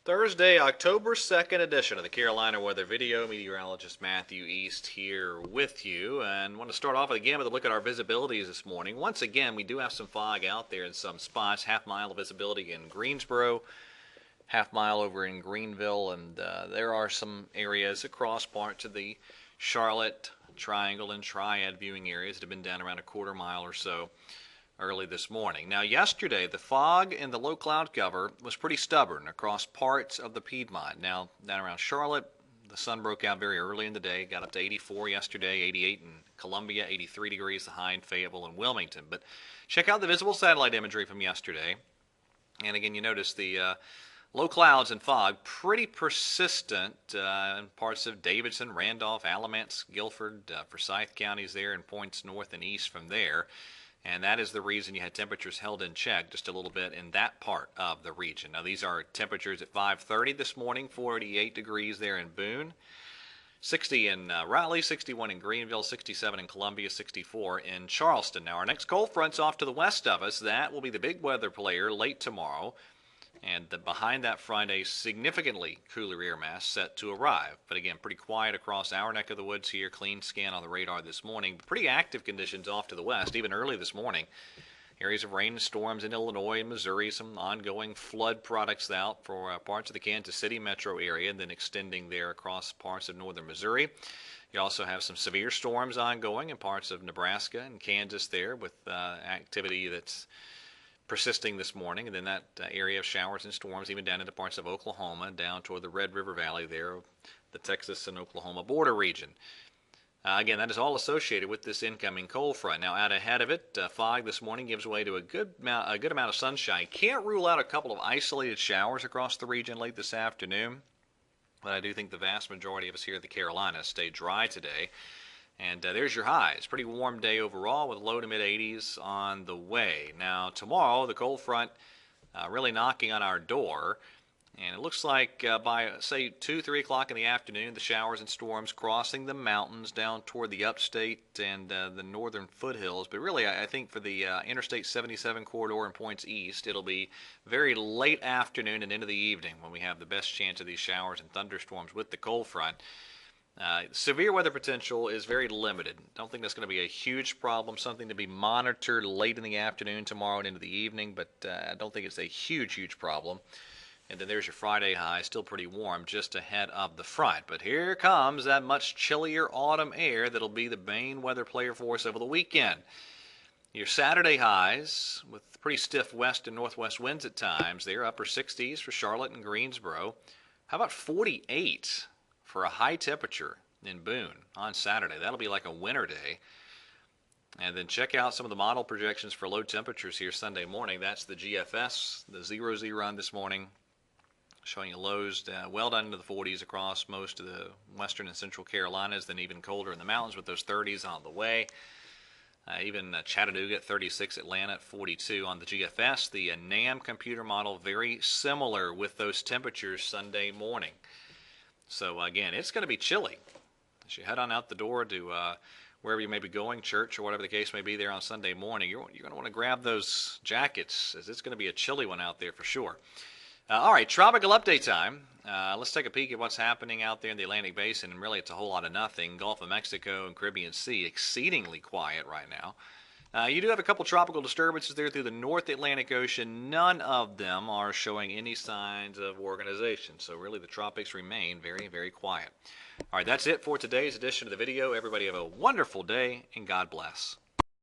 Thursday, October 2nd edition of the Carolina Weather Video. Meteorologist Matthew East here with you. And I want to start off again with a look at our visibilities this morning. Once again, we do have some fog out there in some spots. Half-mile of visibility in Greensboro, half-mile over in Greenville, and there are some areas across parts of the Charlotte Triangle and Triad viewing areas that have been down around a quarter-mile or so early this morning. Now, yesterday, the fog and the low cloud cover was pretty stubborn across parts of the Piedmont. Now, down around Charlotte, the sun broke out very early in the day, got up to 84 yesterday, 88 in Columbia, 83 degrees the high in Fayetteville and Wilmington. But check out the visible satellite imagery from yesterday. And again, you notice the low clouds and fog pretty persistent in parts of Davidson, Randolph, Alamance, Guilford, Forsyth counties there, and points north and east from there. And that is the reason you had temperatures held in check just a little bit in that part of the region. Now, these are temperatures at 5:30 this morning, 48 degrees there in Boone, 60 in Raleigh, 61 in Greenville, 67 in Columbia, 64 in Charleston. Now, our next cold front's off to the west of us. That will be the big weather player late tomorrow. And behind that front, a significantly cooler air mass set to arrive. But again, pretty quiet across our neck of the woods here. Clean scan on the radar this morning. Pretty active conditions off to the west, even early this morning. Areas of rain and storms in Illinois and Missouri. Some ongoing flood products out for parts of the Kansas City metro area, and then extending there across parts of northern Missouri. You also have some severe storms ongoing in parts of Nebraska and Kansas there, with activity that's persisting this morning, and then that area of showers and storms even down into parts of Oklahoma, down toward the Red River Valley there, the Texas and Oklahoma border region. Again, that is all associated with this incoming cold front. Now, out ahead of it, fog this morning gives way to a good amount of sunshine. Can't rule out a couple of isolated showers across the region late this afternoon, but I do think the vast majority of us here at the Carolinas stay dry today. And there's your highs. Pretty warm day overall with low to mid 80s on the way. Now, tomorrow, the cold front really knocking on our door. And it looks like by, say, 2, 3 o'clock in the afternoon, the showers and storms crossing the mountains down toward the upstate and the northern foothills. But really, I think for the Interstate 77 corridor and points east, it'll be very late afternoon and into the evening when we have the best chance of these showers and thunderstorms with the cold front. Severe weather potential is very limited. Don't think that's going to be a huge problem, something to be monitored late in the afternoon tomorrow and into the evening, but I don't think it's a huge problem. And then there's your Friday high, still pretty warm just ahead of the front. But here comes that much chillier autumn air that'll be the main weather player for us over the weekend. Your Saturday highs with pretty stiff west and northwest winds at times. They're upper 60s for Charlotte and Greensboro. How about 48? For a high temperature in Boone on Saturday? That'll be like a winter day. And then check out some of the model projections for low temperatures here Sunday morning. That's the GFS, the 0Z run this morning, showing you lows well down into the 40s across most of the western and central Carolinas, then even colder in the mountains with those 30s on the way. Even Chattanooga at 36, Atlanta at 42 on the GFS. The NAM computer model very similar with those temperatures Sunday morning. So again, it's going to be chilly as you head on out the door to wherever you may be going, church or whatever the case may be there on Sunday morning. You're going to want to grab those jackets, as it's going to be a chilly one out there for sure. All right, tropical update time. Let's take a peek at what's happening out there in the Atlantic Basin, and really it's a whole lot of nothing. Gulf of Mexico and Caribbean Sea, exceedingly quiet right now. You do have a couple tropical disturbances there through the North Atlantic Ocean. None of them are showing any signs of organization. So really the tropics remain very quiet. All right, that's it for today's edition of the video. Everybody have a wonderful day, and God bless.